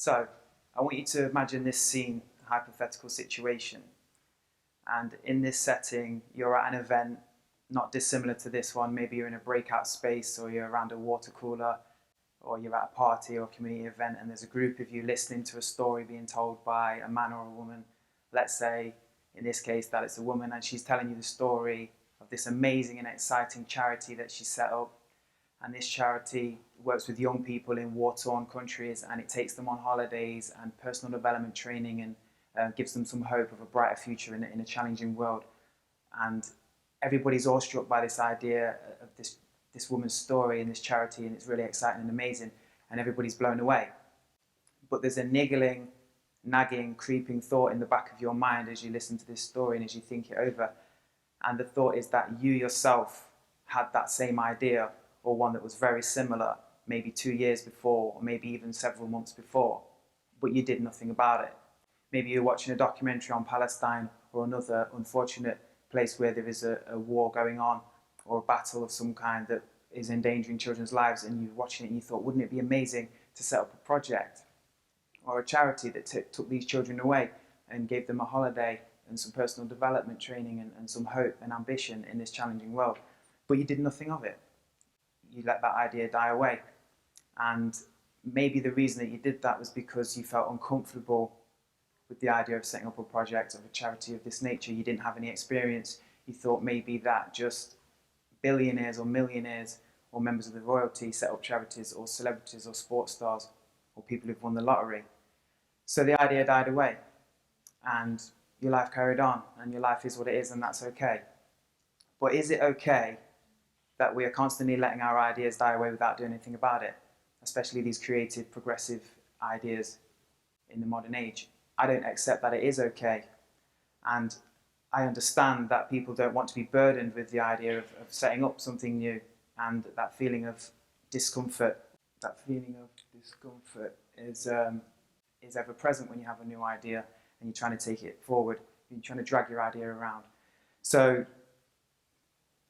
So I want you to imagine this scene, hypothetical situation. And in this setting, you're at an event not dissimilar to this one. Maybe you're in a breakout space, or you're around a water cooler, or you're at a party or a community event, and there's a group of you listening to a story being told by a man or a woman. Let's say, in this case, that it's a woman, and she's telling you the story of this amazing and exciting charity that she set up. And this charity works with young people in war-torn countries, and it takes them on holidays and personal development training, and gives them some hope of a brighter future in a challenging world. And everybody's awestruck by this idea of this woman's story and this charity, and it's really exciting and amazing, and everybody's blown away. But there's a niggling, nagging, creeping thought in the back of your mind as you listen to this story and as you think it over. And the thought is that you yourself had that same idea, or one that was very similar, maybe 2 years before, or maybe even several months before, but you did nothing about it. Maybe you're watching a documentary on Palestine or another unfortunate place where there is a war going on, or a battle of some kind that is endangering children's lives, and you're watching it and you thought, wouldn't it be amazing to set up a project or a charity that took these children away and gave them a holiday and some personal development training and some hope and ambition in this challenging world. But you did nothing of it. You let that idea die away. And maybe the reason that you did that was because you felt uncomfortable with the idea of setting up a project of a charity of this nature. You didn't have any experience. You thought maybe that just billionaires or millionaires or members of the royalty set up charities, or celebrities or sports stars or people who've won the lottery. So the idea died away, and your life carried on, and your life is what it is, and that's okay. But is it okay that we are constantly letting our ideas die away without doing anything about it, especially these creative, progressive ideas in the modern age? I don't accept that it is okay, and I understand that people don't want to be burdened with the idea of setting up something new, and that feeling of discomfort. That feeling of discomfort is ever present when you have a new idea and you're trying to take it forward. You're trying to drag your idea around. So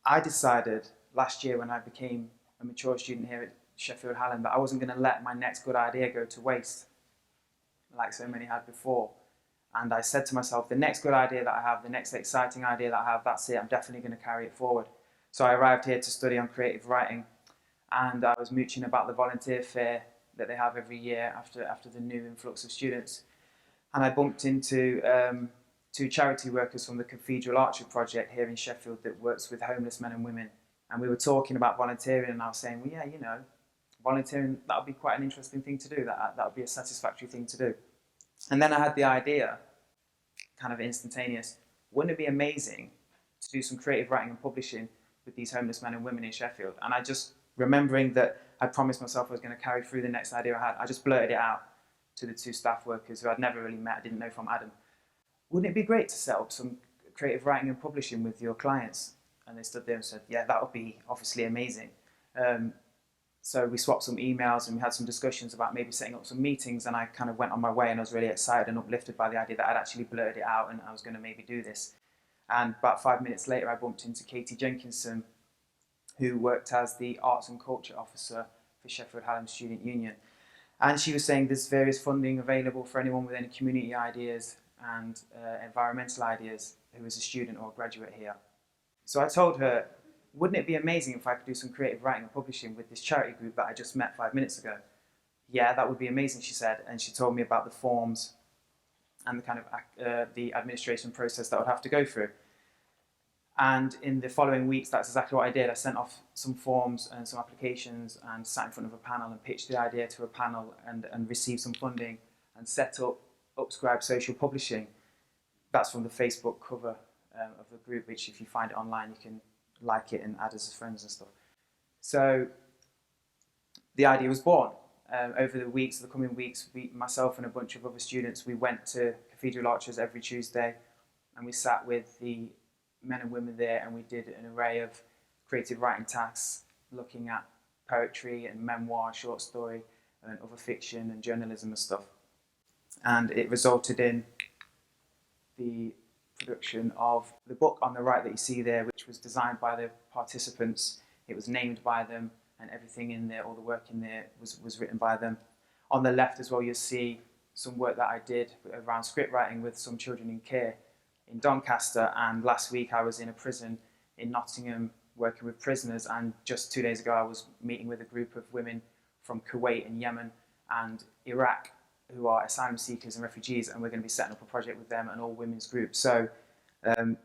I decided last year, when I became a mature student here at Sheffield Hallam, that I wasn't going to let my next good idea go to waste, like so many had before. And I said to myself, the next good idea that I have, the next exciting idea that I have, that's it, I'm definitely going to carry it forward. So I arrived here to study on creative writing, and I was mooching about the volunteer fair that they have every year after the new influx of students. And I bumped into two charity workers from the Cathedral Archery Project here in Sheffield that works with homeless men and women. And we were talking about volunteering, and I was saying, well, yeah, you know, volunteering, that would be quite an interesting thing to do. That would be a satisfactory thing to do. And then I had the idea, kind of instantaneous, wouldn't it be amazing to do some creative writing and publishing with these homeless men and women in Sheffield? And I just, remembering that I promised myself I was going to carry through the next idea I had, I just blurted it out to the two staff workers who I'd never really met, I didn't know from Adam. Wouldn't it be great to set up some creative writing and publishing with your clients? And they stood there and said, yeah, that would be obviously amazing. So we swapped some emails and we had some discussions about maybe setting up some meetings, and I kind of went on my way, and I was really excited and uplifted by the idea that I'd actually blurted it out and I was going to maybe do this. And about 5 minutes later, I bumped into Katie Jenkinson, who worked as the Arts and Culture Officer for Sheffield Hallam Student Union. And she was saying there's various funding available for anyone with any community ideas and environmental ideas who is a student or a graduate here. So I told her, wouldn't it be amazing if I could do some creative writing and publishing with this charity group that I just met 5 minutes ago? Yeah, that would be amazing, she said. And she told me about the forms and the kind of the administration process that I would have to go through. And in the following weeks, that's exactly what I did. I sent off some forms and some applications and sat in front of a panel and pitched the idea to a panel and received some funding and set up Upscribe Social Publishing. That's from the Facebook cover of the group, which if you find it online, you can like it and add us as friends and stuff. So the idea was born. Over the coming weeks, myself and a bunch of other students, we went to Cathedral Archers every Tuesday, and we sat with the men and women there, and we did an array of creative writing tasks, looking at poetry and memoir, short story, and other fiction and journalism and stuff. And it resulted in the production of the book on the right that you see there, which was designed by the participants. It was named by them, and everything in there, all the work in there, was written by them. On the left as well, you'll see some work that I did around script writing with some children in care in Doncaster, and last week I was in a prison in Nottingham working with prisoners, and just 2 days ago I was meeting with a group of women from Kuwait and Yemen and Iraq who are asylum seekers and refugees, and we're going to be setting up a project with them, an all-women's group. So they're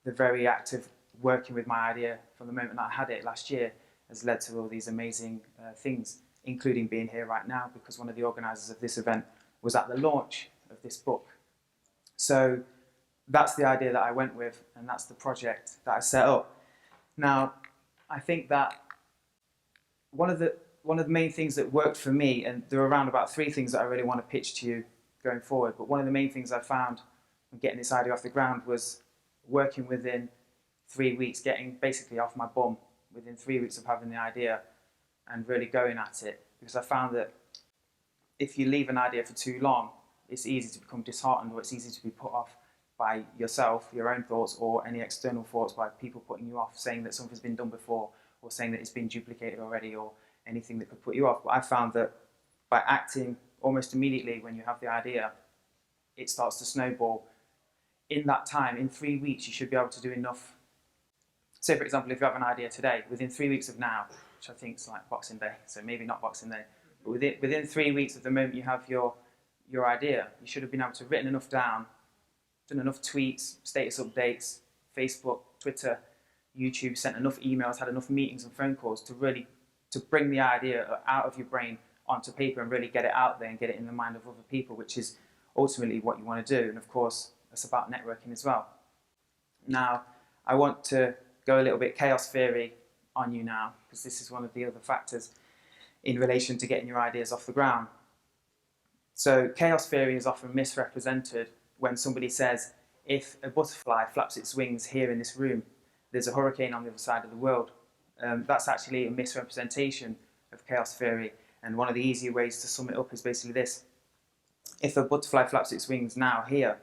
very active, working with my idea from the moment that I had it last year has led to all these amazing things, including being here right now because one of the organisers of this event was at the launch of this book. So that's the idea that I went with, and that's the project that I set up. Now, I think that one of the main things that worked for me, and there are around about 3 things that I really want to pitch to you going forward, but one of the main things I found when getting this idea off the ground was working within 3 weeks, getting basically off my bum within 3 weeks of having the idea and really going at it, because I found that if you leave an idea for too long, it's easy to become disheartened, or it's easy to be put off by yourself, your own thoughts, or any external thoughts by people putting you off, saying that something's been done before, or saying that it's been duplicated already, or anything that could put you off. But I found that by acting almost immediately when you have the idea, it starts to snowball. In that time, in 3 weeks, you should be able to do enough. Say, for example, if you have an idea today, within 3 weeks of now, which I think is like Boxing Day, so maybe not Boxing Day, but within 3 weeks of the moment you have your idea, you should have been able to written enough down, done enough tweets, status updates, Facebook, Twitter, YouTube, sent enough emails, had enough meetings and phone calls to bring the idea out of your brain onto paper and really get it out there and get it in the mind of other people, which is ultimately what you want to do. And of course, it's about networking as well. Now, I want to go a little bit chaos theory on you now, because this is one of the other factors in relation to getting your ideas off the ground. So chaos theory is often misrepresented when somebody says, if a butterfly flaps its wings here in this room, there's a hurricane on the other side of the world. That's actually a misrepresentation of chaos theory. And one of the easier ways to sum it up is basically this. If a butterfly flaps its wings now here,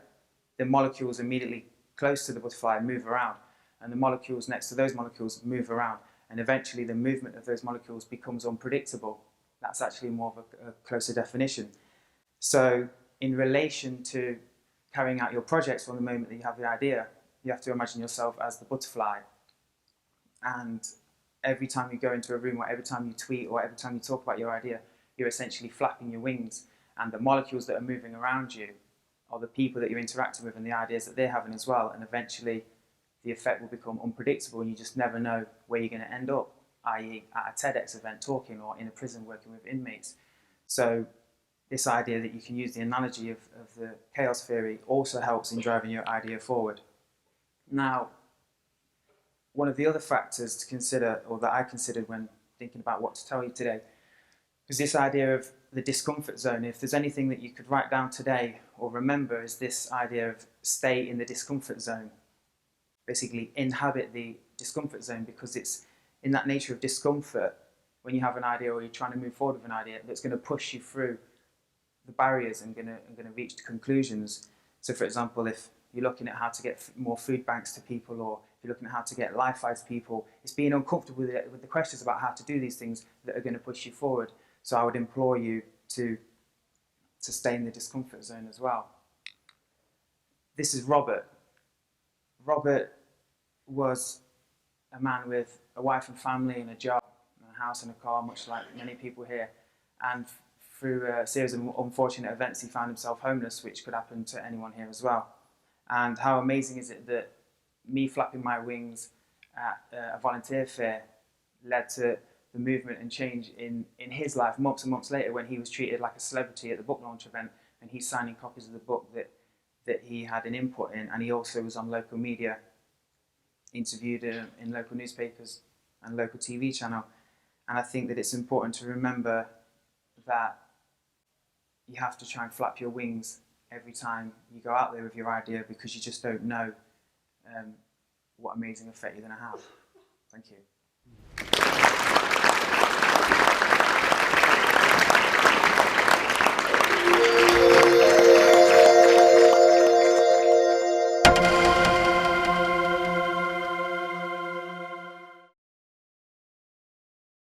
the molecules immediately close to the butterfly move around, and the molecules next to those molecules move around, and eventually the movement of those molecules becomes unpredictable. That's actually more of a closer definition. So in relation to carrying out your projects from the moment that you have the idea, you have to imagine yourself as the butterfly. And every time you go into a room, or every time you tweet, or every time you talk about your idea, you're essentially flapping your wings. And the molecules that are moving around you are the people that you're interacting with and the ideas that they're having as well. And eventually the effect will become unpredictable, and you just never know where you're going to end up, i.e. at a TEDx event talking, or in a prison working with inmates. So this idea that you can use the analogy of the chaos theory also helps in driving your idea forward. Now, one of the other factors to consider, or that I considered when thinking about what to tell you today, was this idea of the discomfort zone. If there's anything that you could write down today or remember, is this idea of stay in the discomfort zone. Basically inhabit the discomfort zone, because it's in that nature of discomfort when you have an idea or you're trying to move forward with an idea that's going to push you through the barriers and going to reach the conclusions. So for example, if you're looking at how to get more food banks to people, or if you're looking at how to get Wi-Fi to people, it's being uncomfortable with the questions about how to do these things that are going to push you forward. So I would implore you to stay in the discomfort zone as well. This is Robert. Robert was a man with a wife and family and a job, and a house and a car, much like many people here. And through a series of unfortunate events, he found himself homeless, which could happen to anyone here as well. And how amazing is it that me flapping my wings at a volunteer fair led to the movement and change in his life months and months later, when he was treated like a celebrity at the book launch event, and he's signing copies of the book that he had an input in. And he also was on local media, interviewed in local newspapers and local TV channel. And I think that it's important to remember that you have to try and flap your wings every time you go out there with your idea, because you just don't know what amazing effect you're going to have. Thank you.